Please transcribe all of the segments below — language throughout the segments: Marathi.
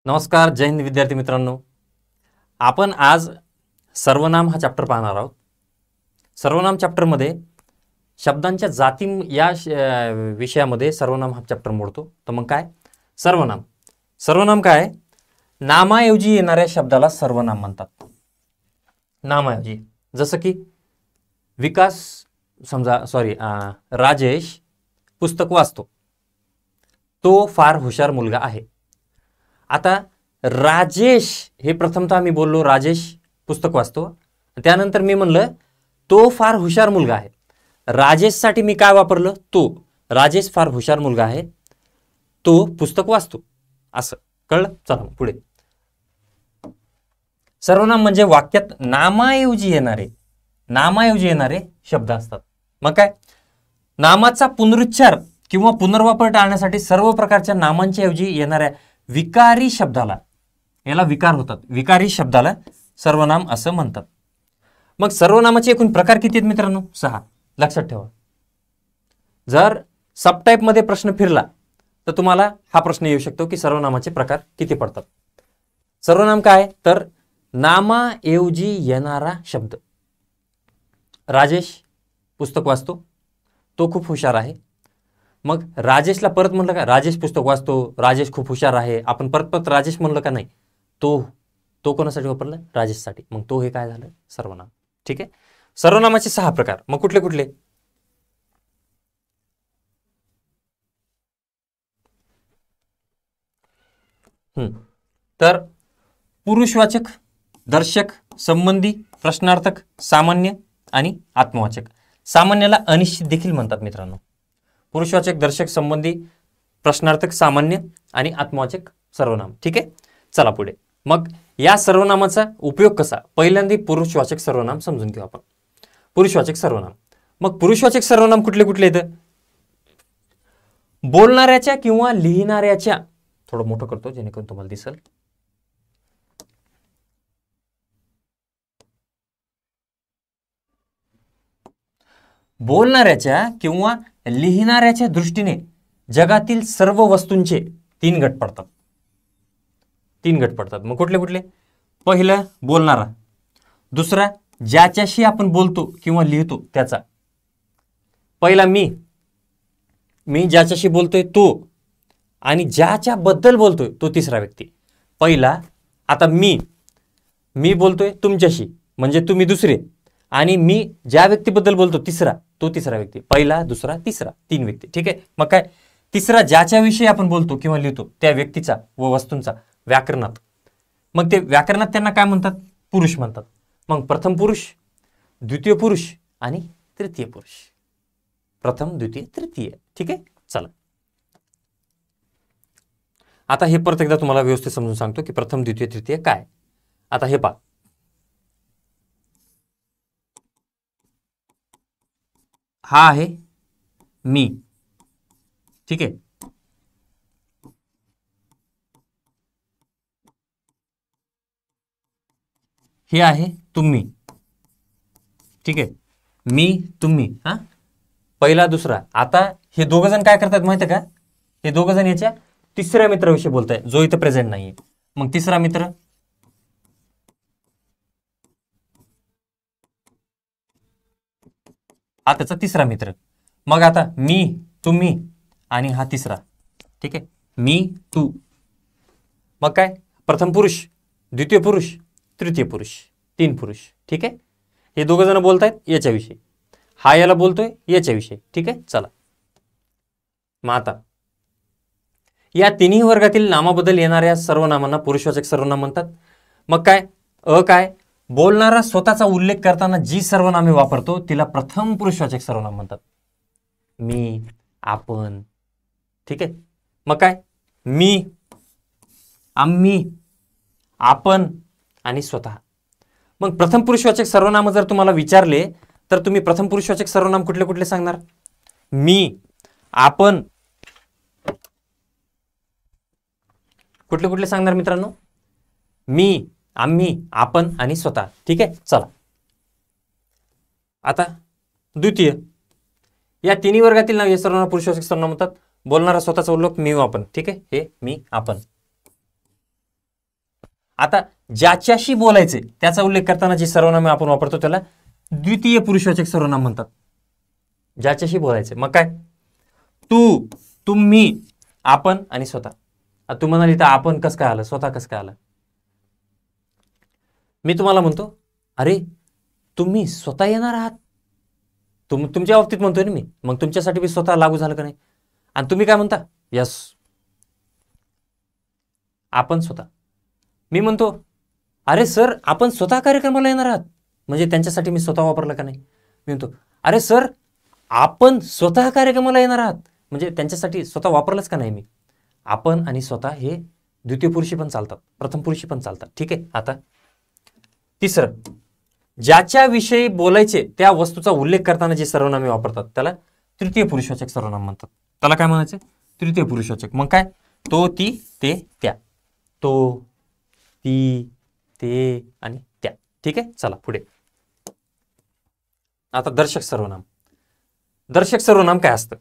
नमस्कार, जय हिंद विद्यार्थी मित्रांनो. आपण आज सर्वनाम हा चॅप्टर पाहणार आहोत. सर्वनाम चॅप्टरमध्ये शब्दांच्या जाती या विषयामध्ये सर्वनाम हा चॅप्टर मोडतो. तर मग काय सर्वनाम? सर्वनाम काय? नामाऐवजी येणाऱ्या शब्दाला सर्वनाम म्हणतात. नामाऐवजी, जसं की विकास, समजा राजेश पुस्तक वाचतो, तो फार हुशार मुलगा आहे. आता राजेश हे प्रथमतः मी बोललो राजेश पुस्तक वाचतो, त्यानंतर मी म्हणलं तो फार हुशार मुलगा आहे. राजेशसाठी मी काय वापरलं? तो. राजेश फार हुशार मुलगा आहे, तो पुस्तक वाचतो, असं कळलं? चला पुढे. सर्वनाम म्हणजे वाक्यात नामाऐवजी येणारे शब्द असतात. मग काय? नामाचा पुनरुच्चार किंवा पुनर्वापर टाळण्यासाठी सर्व प्रकारच्या नामांच्या ऐवजी येणाऱ्या विकारी शब्दाला, याला विकार होतात, विकारी शब्दाला सर्वनाम असं म्हणतात. मग सर्वनामाचे एकूण प्रकार किती आहेत मित्रांनो? 6. लक्षात ठेवा. जर सबटाईप मध्ये प्रश्न फिरला तर तुम्हाला हा प्रश्न येऊ शकतो की सर्वनामाचे प्रकार किती पडतात. सर्वनाम काय? तर नामाऐवजी येणारा शब्द. राजेश पुस्तक वाचतो, तो खूप हुशार आहे. मग राजेशला परत म्हणलं का? राजेश पुस्तक वाचतो, राजेश खूप हुशार आहे. आपण परत राजेश म्हणलं का? नाही. तो कोणासाठी वापरलं? राजेशसाठी. मग तो हे काय झालं? सर्वनाम. ठीक आहे. सर्वनामाचे 6 प्रकार. मग कुठले कुठले? तर पुरुषवाचक, दर्शक, संबंधी, प्रश्नार्थक, सामान्य आणि आत्मवाचक. सामान्याला अनिश्चित देखील म्हणतात मित्रांनो. पुरुषवाचक, दर्शक, संबंधी, प्रश्नार्थक, सामान्य आणि आत्मवाचक सर्वनाम. ठीक आहे. चला पुढे. मग या सर्वनामाचा उपयोग कसा? पहिल्यांदा पुरुषवाचक सर्वनाम समजून घेऊ आपण. पुरुषवाचक सर्वनाम. मग पुरुषवाचक सर्वनाम कुठले कुठले येतं? बोलणाऱ्याच्या किंवा लिहिणाऱ्याच्या, थोडं मोठं करतो जेणेकरून तुम्हाला दिसेल. बोलणाऱ्याच्या किंवा लिहिणाऱ्याच्या दृष्टीने जगातील सर्व वस्तूंचे 3 गट पडतात. 3 गट पडतात. मग कुठले कुठले? पहिलं बोलणारा, दुसरा ज्याच्याशी आपण बोलतो किंवा लिहितो त्याचा. पहिला मी ज्याच्याशी बोलतोय तो, आणि ज्याच्याबद्दल बोलतोय तो तिसरा व्यक्ती. पहिला, आता मी बोलतोय तुमच्याशी म्हणजे तुम्ही दुसरे, आणि मी ज्या व्यक्तीबद्दल बोलतो तो तिसरा व्यक्ती. पहिला, दुसरा, तिसरा, 3 व्यक्ती. ठीक आहे. मग काय? तिसरा ज्याच्याविषयी आपण बोलतो किंवा लिहितो त्या व्यक्तीचा व वस्तूंचा व्याकरणात. मग ते व्याकरणात त्यांना काय म्हणतात? पुरुष म्हणतात. मग प्रथम पुरुष, द्वितीय पुरुष आणि तृतीय पुरुष. प्रथम, द्वितीय, तृतीय. ठीक आहे. चला आता हे परत एकदा तुम्हाला व्यवस्थित समजून सांगतो की प्रथम, द्वितीय, तृतीय काय. आता हे पहा. हा आहे मी. ठीक आहे. हे आहे तुम्ही. ठीक आहे. मी, तुम्ही. हा पहिला, दुसरा. आता हे दोघ जण काय करतात माहिती आहे का? हे दोघ जण याच्या तिसऱ्या मित्राविषयी बोलताय जो इथं प्रेझेंट नाहीये. मग तिसरा मित्र, हा त्याचा तिसरा मित्र. मग आता मी, तुम्ही आणि हा तिसरा. ठीक आहे. मी, तू. मग काय? प्रथम पुरुष, द्वितीय पुरुष, तृतीय पुरुष, 3 पुरुष. ठीक आहे. हे दोघ जण बोलतायत याच्याविषयी, हा याला बोलतोय याच्याविषयी. ठीक आहे. चला मग आता या तिन्ही वर्गातील नामाबद्दल येणाऱ्या सर्वनामांना पुरुषवाचक सर्वनाम म्हणतात. मग काय? काय? बोलणारा स्वतःचा उल्लेख करताना जी सर्वनामे वापरतो तिला प्रथम पुरुषवाचक सर्वनाम म्हणतात. मी, आपण. ठीक आहे. मग काय? मी, आम्ही, आपण आणि स्वतः. मग प्रथम पुरुषवाचक सर्वनाम जर तुम्हाला विचारले तर तुम्ही प्रथम पुरुषवाचक सर्वनाम कुठले कुठले सांगणार? मी, आपण. कुठले कुठले सांगणार मित्रांनो? मी, आम्ही, आपण आणि स्वतः. ठीक आहे. चला आता द्वितीय. या तिन्ही वर्गातील नाव या सर्वांना पुरुषवाचक सर्वनाम म्हणतात. बोलणारा स्वतःचा उल्लेख मी, आपण. ठीक आहे. हे मी, आपण. आता ज्याच्याशी बोलायचे त्याचा उल्लेख करताना जे सर्वनामे आपण वापरतो त्याला द्वितीय पुरुषवाचक सर्वनाम म्हणतात. ज्याच्याशी बोलायचे. मग काय, तू, तुम्ही, आपण आणि स्वतः. आता तू म्हणाली तर आपण कसं काय आलं, स्वतः कसं काय आलं. मी तुम्हाला म्हणतो अरे तुम्ही स्वतः येणार आहात, तुमच्या बाबतीत म्हणतोय ना मी, मग तुमच्यासाठी मी स्वतः लागू झालं का नाही. आणि तुम्ही काय म्हणता, यस आपण स्वतः. मी म्हणतो अरे सर आपण स्वतः कार्यक्रमाला येणार आहात, म्हणजे त्यांच्यासाठी मी स्वतः वापरलं का नाही. मी म्हणतो अरे सर आपण स्वतः कार्यक्रमाला येणार आहात, म्हणजे त्यांच्यासाठी स्वतः वापरलंच का नाही मी. आपण आणि स्वतः हे द्वितीय पुरुषी पण चालतात, प्रथम पुरुषी पण चालतात. ठीक आहे. आता तिसरं, ज्याच्याविषयी बोलायचे त्या वस्तूचा उल्लेख करताना जे सर्वनामे वापरतात त्याला तृतीय पुरुषवाचक सर्वनाम म्हणतात. त्याला काय म्हणायचं, तृतीय पुरुषवाचक. मग काय, तो, ती, ते, त्या. तो, ती, ते आणि त्या. ठीक आहे. चला पुढे. आता दर्शक सर्वनाम. दर्शक सर्वनाम काय असतं,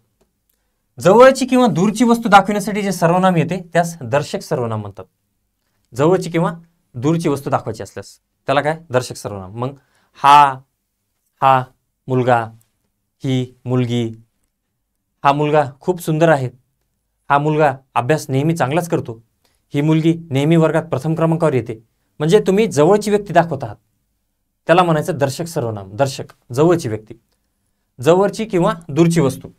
जवळची किंवा दूरची वस्तू दाखवण्यासाठी जे सर्वनाम येते त्यास दर्शक सर्वनाम म्हणतात. जवळची किंवा दूरची वस्तू दाखवायची असल्यास त्याला काय, दर्शक सर्वनाम. मग हा मुलगा, ही मुलगी, हा मुलगा खूप सुंदर आहे, हा मुलगा अभ्यास नेहमी चांगलाच करतो, ही मुलगी नेहमी वर्गात प्रथम क्रमांकावर येते. म्हणजे तुम्ही जवळची व्यक्ती दाखवत आहात त्याला म्हणायचं दर्शक सर्वनाम. दर्शक जवळची व्यक्ती, जवळची किंवा दूरची वस्तू.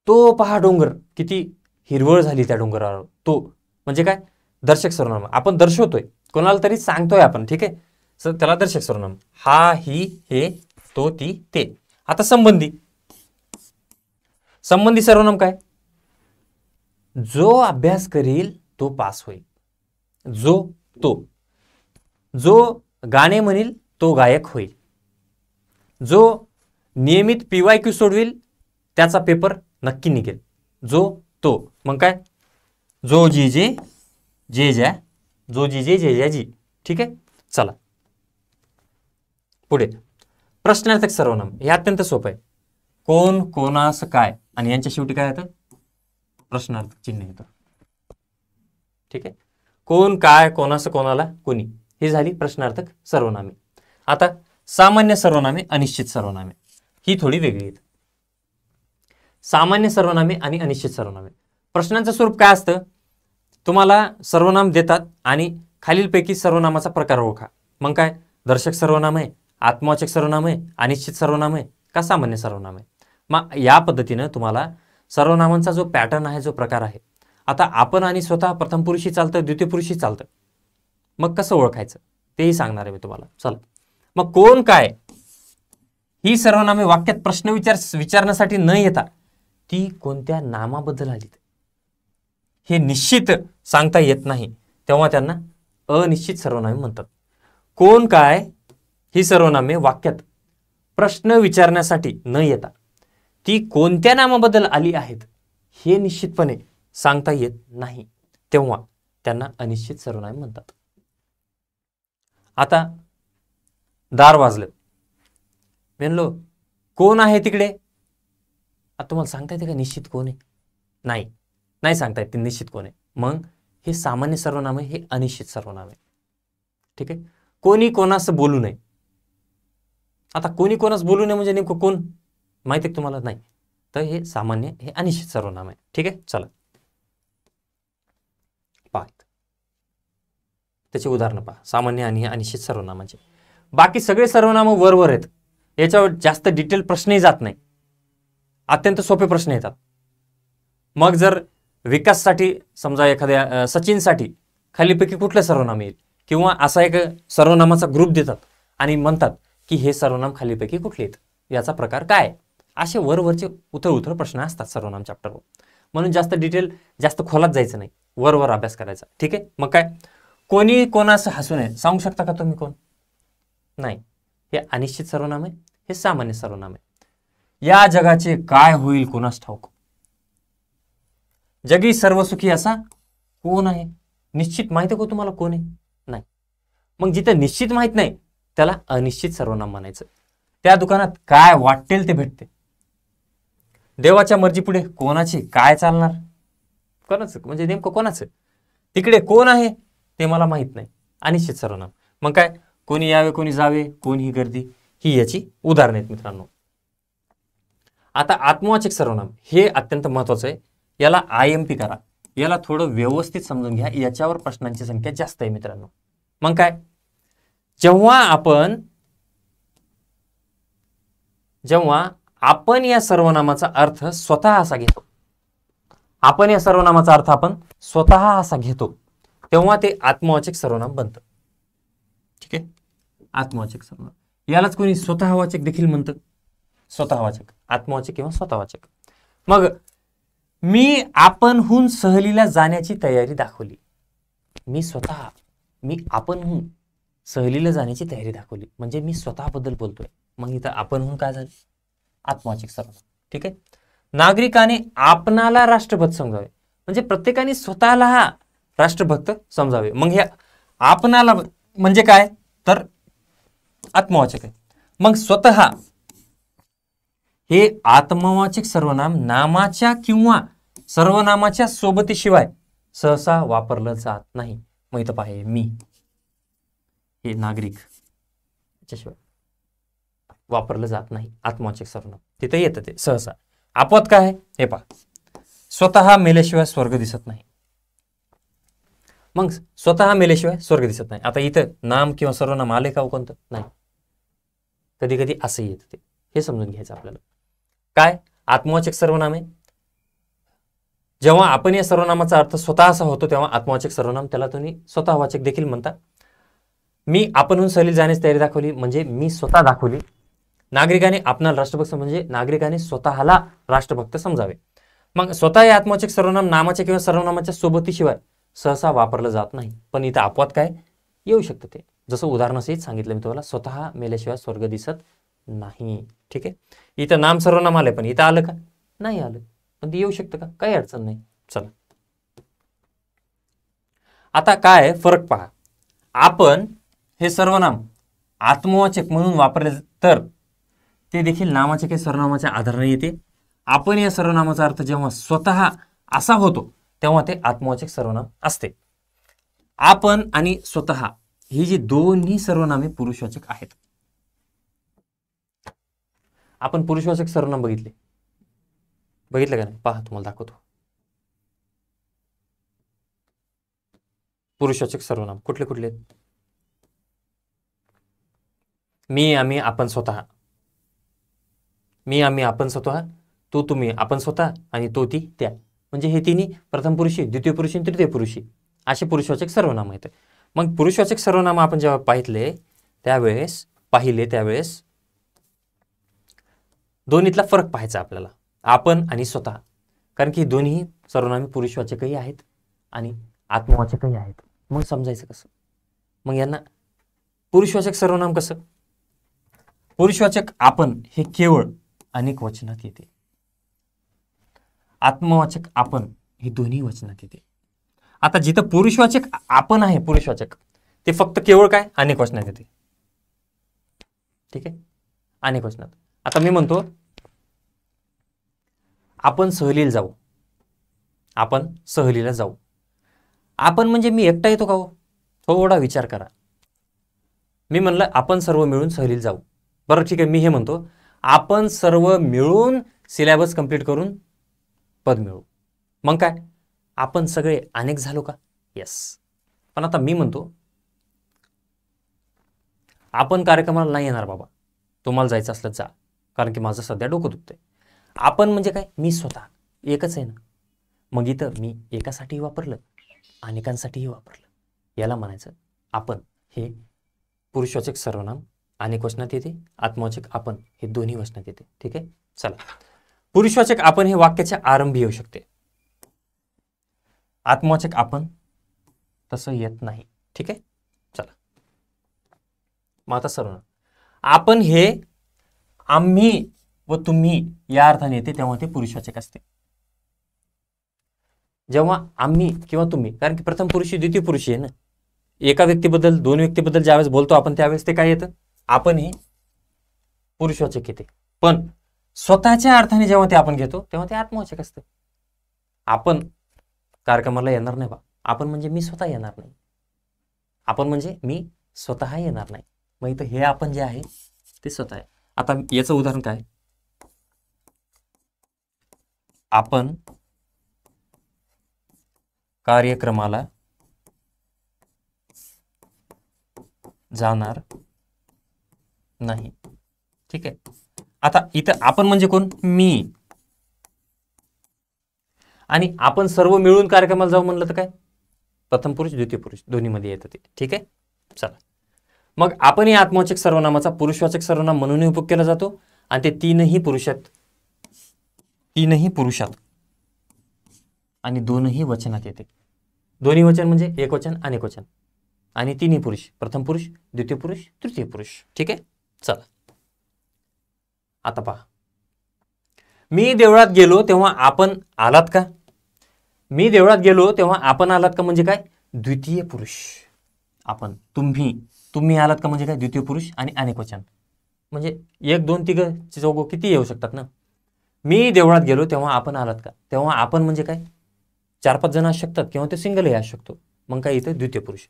तो पहा डोंगर किती हिरवळ झाली त्या डोंगरावर, तो म्हणजे काय, दर्शक सर्वनाम. आपण दर्शवतोय, कोणाला तरी सांगतोय आपण. ठीक आहे. सर त्याला दर्शक सर्वनाम. हा, ही, हे, तो, ती, ते. आता संबंधी. संबंधी सर्वनाम काय, जो अभ्यास करील तो पास होईल, जो गाणे म्हणील तो गायक होईल, जो नियमित PYQ सोडविल त्याचा पेपर नक्की निघेल, तो. मग काय, जो जी जे जे ज्या, जो जी जे जे ज्या जी. ठीक आहे. चला पुढे. प्रश्नार्थक सर्वनाम हे अत्यंत सोपं आहे. कोण, कोणास, काय आणि यांच्या शेवटी काय येतं, प्रश्नार्थक चिन्ह येतं. ठीक आहे. कोण, काय, कोणास, कोणाला, कोणी, ही झाली प्रश्नार्थक सर्वनामे. आता सामान्य सर्वनामे, अनिश्चित सर्वनामे ही थोडी वेगळी आहेत. सामान्य सर्वनामे आणि अनिश्चित सर्वनामे. प्रश्नांचं स्वरूप काय असतं, तुम्हाला सर्वनाम देतात आणि खालीलपैकी सर्वनामाचा प्रकार ओळखा. मग काय, दर्शक सर्वनाम आहे, आत्मवाचक सर्वनाम आहे, अनिश्चित सर्वनाम आहे का सामान्य सर्वनाम आहे. मग या पद्धतीनं तुम्हाला सर्वनामांचा जो पॅटर्न आहे, जो प्रकार आहे. आता आपण आणि स्वतः प्रथम पुरुषी चालतं, द्वितीय पुरुषी चालतं, मग कसं ओळखायचं तेही सांगणार आहे मी तुम्हाला. चला मग कोण, काय ही सर्वनामे वाक्यात प्रश्न विचारण्यासाठी न येता ती कोणत्या नामाबद्दल आली हे निश्चित सांगता येत नाही, तेव्हा त्यांना अनिश्चित सर्वनामे म्हणतात. कोण, काय ही सर्वनामे वाक्यात प्रश्न विचारण्यासाठी न येता ती कोणत्या नामाबद्दल आली आहेत हे निश्चितपणे सांगता येत नाही, तेव्हा त्यांना अनिश्चित सर्वनामे म्हणतात. आता दार वाजलं, म्हणलो कोण आहे तिकडे, आता तुम्हाला सांगता येते का निश्चित कोण आहे, नाही सांगता येते निश्चित कोण आहे. मग हे सामान्य सर्वनाम आहे, हे अनिश्चित सर्वनाम आहे. ठीक आहे. कोणी कोणास बोलू नये. आता कोणी कोणास बोलू नये म्हणजे नेमकं कोण माहिती आहे तुम्हाला, नाही, तर हे सामान्य, हे अनिश्चित सर्वनाम आहे. ठीक आहे. चला पहा, त्याचे उदाहरण पहा, सामान्य आणि अनिश्चित सर्वनामाचे. बाकी सगळे सर्वनाम वर आहेत, याच्यावर जास्त डिटेल प्रश्नही जात नाही, अत्यंत सोपे प्रश्न येतात. मग जर विकाससाठी समजा एखाद्या सचिनसाठी खालीपैकी कुठलं सर्वनाम येईल, किंवा असा एक सर्वनामाचा ग्रुप देतात आणि म्हणतात की हे सर्वनाम खालीपैकी कुठले आहेत, याचा प्रकार काय, असे वरवरचे उथळ प्रश्न असतात सर्वनाम चॅप्टरवर. म्हणून जास्त डिटेल, जास्त खोलात जायचं नाही, वर अभ्यास करायचा. ठीक आहे. मग काय, कोणी कोणास हसू नये, सांगू शकता का तुम्ही कोण, नाही, हे अनिश्चित सर्वनाम आहे, हे सामान्य सर्वनाम आहे. या जगाचे काय होईल कोणास ठाऊक, जगी सर्वसुखी असा कोण आहे, निश्चित माहिती आहे का तुम्हाला कोण आहे, नाही. मग जिथे निश्चित माहित नाही त्याला अनिश्चित सर्वनाम म्हणायचं. त्या दुकानात काय वाटेल ते भेटते. देवाच्या मर्जीपुढे कोणाची काय चालणार, कोणाचं म्हणजे नेमकं कोणाचं, तिकडे कोण आहे ते मला माहित नाही, अनिश्चित सर्वनाम. मग काय, कोणी यावे कोणी जावे, कोणीही गर्दी, ही याची उदाहरणे आहेत मित्रांनो. आता आत्मवाचक सर्वनाम हे अत्यंत महत्वाचं आहे. याला IMP करा, याला थोडं व्यवस्थित समजून घ्या, याच्यावर प्रश्नांची संख्या जास्त आहे मित्रांनो. मग काय, जेव्हा आपण या सर्वनामाचा अर्थ स्वतः असा घेतो, आपण या सर्वनामाचा अर्थ आपण स्वतः असा घेतो, तेव्हा ते आत्मवाचक सर्वनाम बनतं. ठीक आहे, आत्मवाचक सर्वनाम. यालाच कोणी स्वतःवाचक देखील म्हणतं. स्वतःवाचक, आत्मवाचक किंवा स्वतःवाचक. मग मी आपणहून सहलीला जाण्याची तयारी दाखवली. मी आपणहून सहलीला जाण्याची तयारी दाखवली म्हणजे मी स्वतःबद्दल बोलतोय. मग इथं आपणहून काय झालं, आत्मवाचक सर्वनाम. ठीक आहे. नागरिकाने आपणाला राष्ट्रभक्त समजावे म्हणजे प्रत्येकाने स्वतःला हा राष्ट्रभक्त समजावे. मग हे आपणाला म्हणजे काय तर आत्मवाचक आहे. मग स्वतः हे आत्मवाचक सर्वनाम नामाच्या किंवा सर्वनामाच्या सोबतीशिवाय सहसा वापरलं जात नाही. मग इथं पाहे मी, हे नागरिक, याच्याशिवाय वापरलं जात नाही आत्मवाचक सर्वनाम. तिथे येतं ते सहसा. आपवत काय आहे हे पहा, स्वतः मेल्याशिवाय स्वर्ग दिसत नाही. मग स्वतः मेल्याशिवाय स्वर्ग दिसत नाही. आता इथं नाम किंवा सर्वनाम आले का कोणतं नाही, कधी कधी असं येतं ते, हे समजून घ्यायचं आपल्याला. काय आत्मवाचक सर्वनाम आहे, जेव्हा आपण या सर्वनामाचा अर्थ स्वतः असा होतो तेव्हा आत्मवाचक सर्वनाम, त्याला तुम्ही स्वतःवाचक देखील म्हणता. मी आपणहून सहलीला जाण्याची तयारी दाखवली म्हणजे मी स्वतः दाखवली. नागरिकाने आपणाला राष्ट्रभक्त म्हणजे नागरिकाने स्वतःला राष्ट्रभक्त समजावे. मग स्वतः हे आत्मवाचक सर्वनाम नामाच्या किंवा सर्वनामाच्या सोबतीशिवाय सहसा वापरलं जात नाही. पण इथं अपवाद काय येऊ शकतं ते, जसं उदाहरणासहित सांगितलं मी तुम्हाला, स्वतः मेल्याशिवाय स्वर्ग दिसत नाही. ठीक आहे. इथं नाम सर्वनाम आलंय पण इथं आलं का नाही आलं, पण ते येऊ शकतं का, काही अडचण नाही. चला आता काय फरक पहा. आपण हे सर्वनाम आत्मवाचक म्हणून वापरले तर ते देखील नामाच्या काही सर्वनामाच्या आधाराने येते. आपण या सर्वनामाचा अर्थ जेव्हा स्वतः असा होतो तेव्हा ते आत्मवाचक सर्वनाम असते. आपण आणि स्वतः ही जी दोन्ही सर्वनामे पुरुषवाचक आहेत. आपण पुरुषवाचक सर्वनाम बघितले का नाही, पहा तुम्हाला दाखवतो. पुरुषवाचक सर्वनाम कुठले कुठले आहेत, मी आम्ही आपण स्वतः, मी आम्ही आपण स्वतः, तू तुम्ही आपण स्वतः आणि तो ती त्या. म्हणजे हे तिन्ही प्रथम पुरुषी, द्वितीय पुरुषी, तृतीय पुरुषी असे पुरुषवाचक सर्वनाम आहेत. मग पुरुषवाचक सर्वनाम आपण जेव्हा पाहिले त्यावेळेस दोन्हीतला फरक पाहायचा आपल्याला, आपण आणि स्वतः. कारण की दोन्ही सर्वनामे पुरुषवाचकही आहेत आणि आत्मवाचकही आहेत. मग समजायचं कसं, मग यांना पुरुषवाचक सर्वनाम कसं, पुरुषवाचक आपण हे केवळ अनेक वचनात येते. आत्मवाचक आपण हे दोन्ही वचनात येते. आता जिथं पुरुषवाचक आपण आहे, पुरुषवाचक ते फक्त केवळ काय अनेक वचनात येते. ठीक आहे, अनेक वचनात. आता मी म्हणतो आपण सहलीला जाऊ, आपण सहलीला जाऊ. आपण म्हणजे मी एकटा येतो का हो, थोडा विचार करा. मी म्हणलं आपण सर्व मिळून सहलीला जाऊ, बरं ठीक आहे. मी हे म्हणतो आपण सर्व मिळून सिलेबस कंप्लीट करून पद मिळवू. मग काय आपण सगळे अनेक झालो का, येस. पण आता मी म्हणतो आपण कार्यक्रमाला नाही येणार बाबा, तुम्हाला जायचं असलं जा, कारण की माझं सध्या डोकं दुखतंय. आपण म्हणजे काय, मी स्वतः एकच आहे ना. मग इथं मी एकासाठीही वापरलं, अनेकांसाठीही वापरलं. याला म्हणायचं आपण हे पुरुषवाचक सर्वनाम अनेक वचनात येते, आत्मवाचक आपण हे दोन्ही वचनात येते. ठीक आहे. चला, पुरुषवाचक आपण हे वाक्याच्या आरंभी येऊ शकते, आत्मवाचक आपण तसं येत नाही. ठीक आहे. चला, मग आता सर्वनाम आपण हे आम्ही व तुम्ही या अर्थाने येते तेव्हा ते पुरुषवाचक असते. जेव्हा आम्ही किंवा तुम्ही, कारण की प्रथम पुरुषी द्वितीय पुरुषी आहे ना, एका व्यक्तीबद्दल दोन व्यक्तीबद्दल ज्यावेळेस बोलतो आपण त्यावेळेस ते काय येतं, आपण हे पुरुषवाचक येते. पण स्वतःच्या अर्थाने जेव्हा ते आपण घेतो तेव्हा ते आत्मवाचक असतं. आपण कार्यक्रमाला येणार नाही बा, आपण म्हणजे मी स्वतः येणार नाही. आपण म्हणजे मी स्वतः येणार नाही. मग इथं हे आपण जे आहे ते स्वतः आहे. आता याचं उदाहरण काय, आपण कार्यक्रमाला जाणार नाही. ठीक आहे. आता इथं आपण म्हणजे कोण, मी. आणि आपण सर्व मिळून कार्यक्रमाला जाऊ म्हणलं तर काय, प्रथम पुरुष द्वितीय पुरुष दोन्हीमध्ये येतं ते. ठीक आहे. चला, मग आपण या आत्मवाचक सर्वनामाचा पुरुषवाचक सर्वनाम म्हणूनही उपयोग केला जातो आणि ते तीनही पुरुषात आणि दोनही वचनात येते. दोन्ही वचन म्हणजे एक वचन अनेक वचन आणि तिन्ही पुरुष, प्रथम पुरुष द्वितीय पुरुष तृतीय पुरुष. ठीक आहे. चला, आता पहा, मी देवळात गेलो तेव्हा आपण आलात का. मी देवळात गेलो तेव्हा आपण आलात का म्हणजे काय, द्वितीय पुरुष. आपण, तुम्ही आलात का म्हणजे काय, द्वितीय पुरुष आणि अनेक वचन म्हणजे एक दोन तिघ चौघ किती येऊ शकतात ना. मी देवळात गेलो तेव्हा आपण आलात का, तेव्हा आपण म्हणजे काय, 4-5 जण असू शकतात किंवा ते सिंगलही असू शकतो. मग काय, इथं द्वितीय पुरुष.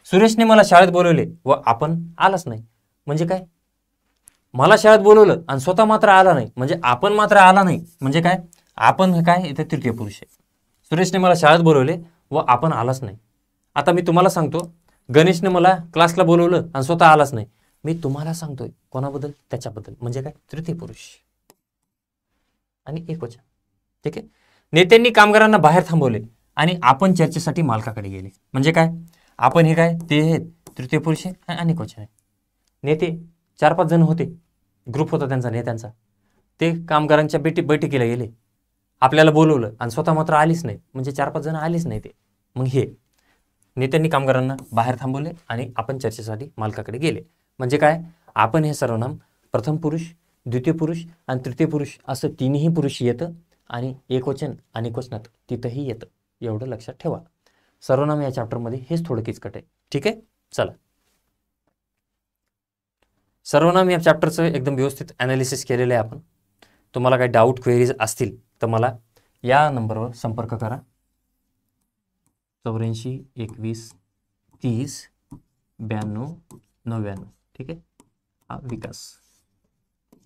सुरेशने मला शाळेत बोलवले व आपण आलाच नाही म्हणजे काय, मला शाळेत बोलवलं आणि स्वतः मात्र आला नाही म्हणजे आपण मात्र आला नाही म्हणजे काय, आपण काय, इथे तृतीय पुरुष आहे. सुरेशने मला शाळेत बोलवले व आपण आलाच नाही. आता मी तुम्हाला सांगतो, गणेशने मला क्लासला बोलवलं आणि स्वतः आलाच नाही. मी तुम्हाला सांगतोय कोणाबद्दल, त्याच्याबद्दल म्हणजे काय, तृतीय पुरुष आणि एकवचन. ठीक आहे. नेत्यांनी कामगारांना बाहेर थांबवले आणि आपण चर्चेसाठी मालकाकडे गेले म्हणजे काय, आपण हे काय, ते हे तृतीय पुरुष आहे आणि अनेकवचन आहे. नेते 4-5 जण होते, ग्रुप होता त्यांचा नेत्यांचा, ते कामगारांच्या बैठकीला गेले, आपल्याला बोलवलं आणि स्वतः मात्र आलीच नाही म्हणजे 4-5 जण आलीच नाही ते. मग हे नेत्यांनी कामगारांना बाहेर थांबवले आणि आपण चर्चेसाठी मालकाकडे गेले म्हणजे काय, आपण हे सर्वनाम प्रथम पुरुष द्वितीय पुरुष आणि तृतीय पुरुष असं तीनही पुरुष येतं आणि एकवचन अनेक वचनात तिथंही येतं. एवढं लक्षात ठेवा. सर्वनाम या चॅप्टरमध्ये हेच थोडं किचकट आहे. ठीक आहे. चला, सर्वनाम या चॅप्टरचं एकदम व्यवस्थित ॲनालिसिस केलेलं आहे आपण. तुम्हाला काही डाऊट क्वेरीज असतील तर मला या नंबरवर संपर्क करा, 84 21 30 92 99. ठीक आहे. हा विकास.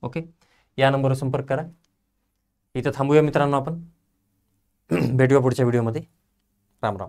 ओके, या नंबरवर संपर्क करा. इथं थांबूया मित्रांनो आपण. भेटूया पुढच्या व्हिडिओमध्ये. राम राम.